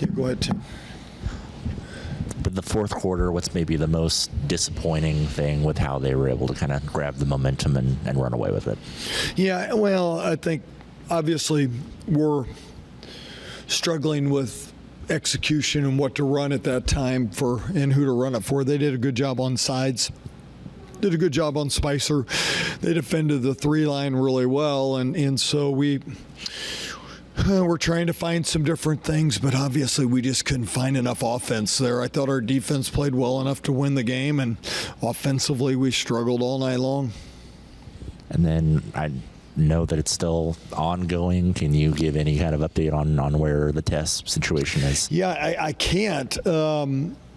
Yeah, go ahead, Tim. But the fourth quarter, what's maybe the most disappointing thing with how they were able to kind of grab the momentum and run away with it? Yeah, well, I think obviously we're struggling with execution and what to run at that time for and who to run it for. They did a good job on sides. Did a good job on Spicer. They defended the three line really well, and so we're trying to find some different things, but obviously we just couldn't find enough offense there. I thought our defense played well enough to win the game, and offensively we struggled all night long. And then I know that it's still ongoing. Can you give any kind of update on where the Tess situation is? Yeah, I can't.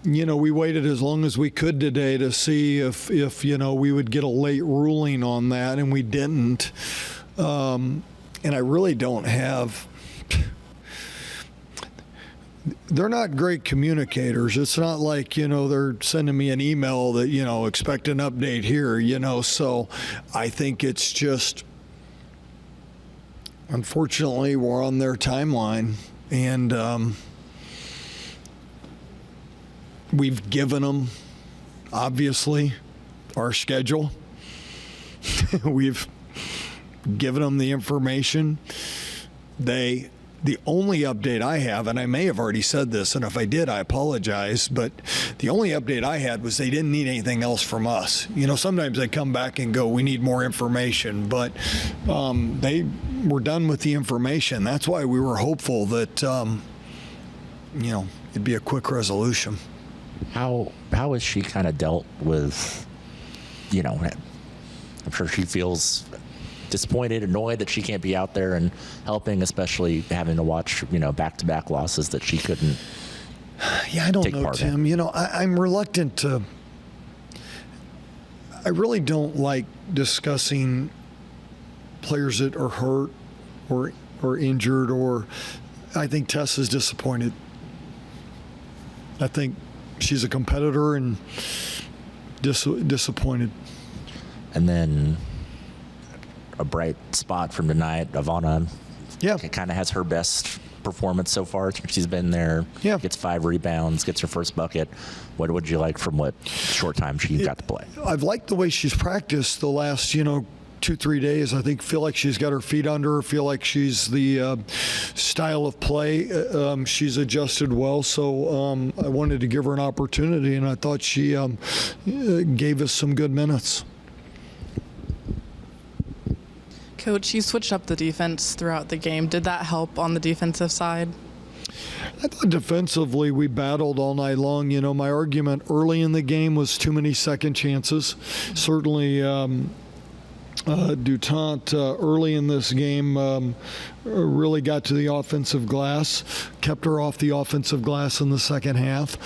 We waited as long as we could today to see if we would get a late ruling on that, and we didn't. And I really don't have. They're not great communicators. It's not like, they're sending me an email that, expect an update here, So I think it's just, unfortunately, we're on their timeline. And we've given them, obviously, our schedule. We've given them the information. The only update I have, and I may have already said this, and if I did, I apologize, but the only update I had was they didn't need anything else from us. Sometimes they come back and go, we need more information, but they were done with the information. That's why we were hopeful that, it'd be a quick resolution. How has she kind of dealt with, I'm sure she feels disappointed, annoyed that she can't be out there and helping, especially having to watch, back-to-back losses that she couldn't. Yeah, I don't know, Tim. I'm reluctant to. I really don't like discussing players that are hurt or injured, or I think Tess is disappointed. I think she's a competitor and disappointed. And then a bright spot from tonight, Avana. Yeah, kind of has her best performance so far. She's been there. Yeah, gets 5 rebounds, gets her first bucket. What would you like from what short time she got to play? I've liked the way she's practiced the last 2-3 days. I feel like she's got her feet under her. Feel like she's the style of play. She's adjusted well. So I wanted to give her an opportunity, and I thought she gave us some good minutes. Coach, you switched up the defense throughout the game. Did that help on the defensive side? I thought defensively we battled all night long. My argument early in the game was too many second chances. Certainly Dutante early in this game really got to the offensive glass, kept her off the offensive glass in the second half.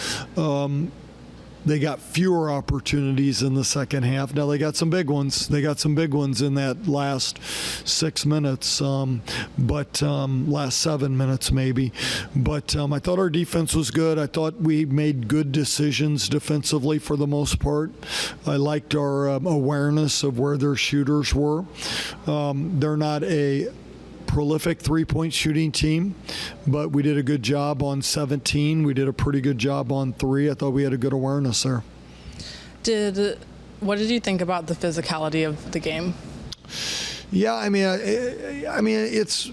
They got fewer opportunities in the second half. Now they got some big ones. They got some big ones in that last 6 minutes, but last 7 minutes maybe. But I thought our defense was good. I thought we made good decisions defensively for the most part. I liked our awareness of where their shooters were. They're not a prolific three-point shooting team, but we did a good job on 17. We did a pretty good job on 3. I thought we had a good awareness there. What did you think about the physicality of the game? Yeah, I mean, it's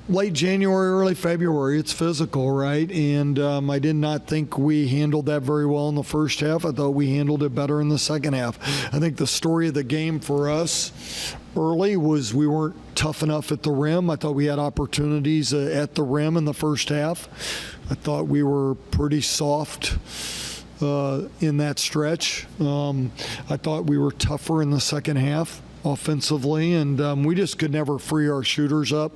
late January, early February. It's physical, right? And I did not think we handled that very well in the first half. I thought we handled it better in the second half. I think the story of the game for us early was we weren't tough enough at the rim. I thought we had opportunities at the rim in the first half. I thought we were pretty soft in that stretch. I thought we were tougher in the second half offensively, and we just could never free our shooters up.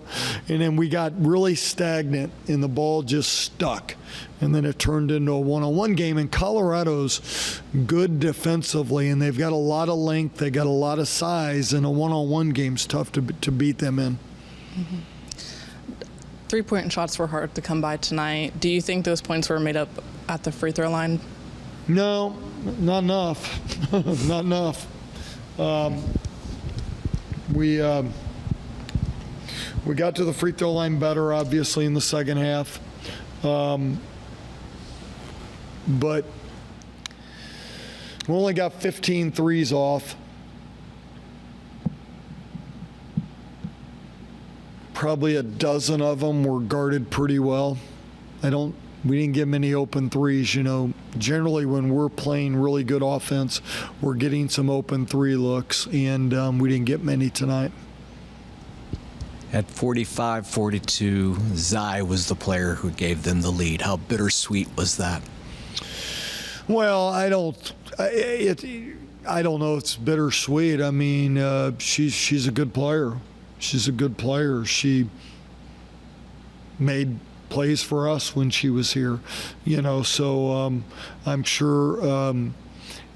And then we got really stagnant, and the ball just stuck. And then it turned into a one-on-one game. And Colorado's good defensively, and they've got a lot of length. They got a lot of size, and a one-on-one game's tough to beat them in. Mm-hmm. 3-point shots were hard to come by tonight. Do you think those points were made up at the free throw line? No, not enough. Not enough. We We got to the free throw line better, obviously, in the second half. But we only got 15 threes off. Probably a dozen of them were guarded pretty well. We didn't get many open threes. You know, generally when we're playing really good offense, we're getting some open three looks, and we didn't get many tonight. At 45-42, Zai was the player who gave them the lead. How bittersweet was that? Well, I don't know. It's bittersweet. I mean, she's a good player. She's a good player. She made plays for us when she was here, you know. So I'm sure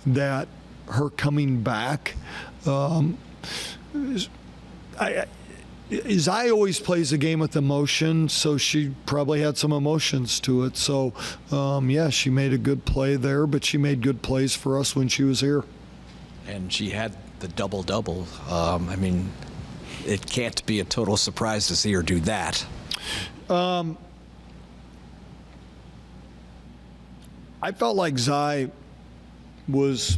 that her coming back. Zai always plays the game with emotion, so she probably had some emotions to it. So, yeah, she made a good play there, but she made good plays for us when she was here. And she had the double-double. I mean, it can't be a total surprise to see her do that. I felt like Zai was...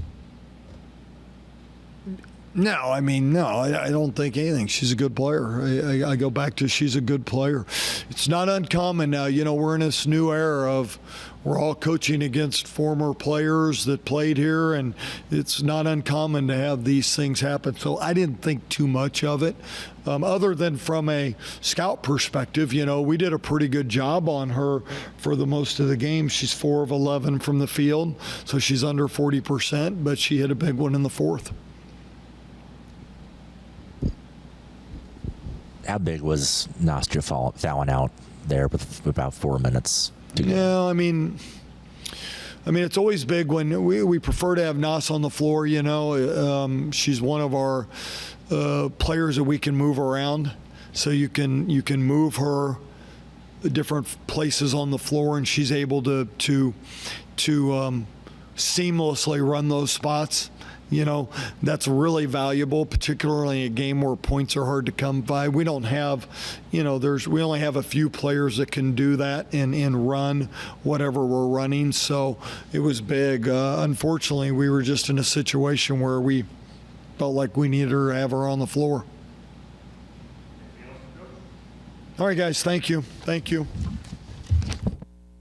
No, I don't think anything. She's a good player. I go back to she's a good player. It's not uncommon now. You know, we're in this new era of we're all coaching against former players that played here, and it's not uncommon to have these things happen. So I didn't think too much of it, other than from a scout perspective. You know, we did a pretty good job on her for the most of the game. She's 4 of 11 from the field, so she's under 40%, but she hit a big one in the fourth. How big was Nastya fouling out there with about 4 minutes to go? Yeah, I mean, it's always big when we prefer to have Nas on the floor. You know, she's one of our players that we can move around, so you can move her different places on the floor, and she's able to seamlessly run those spots. You know, that's really valuable, particularly in a game where points are hard to come by. We don't have, you know, we only have a few players that can do that and run whatever we're running. So it was big. Unfortunately, we were just in a situation where we felt like we needed to have her on the floor. All right, guys. Thank you. Thank you.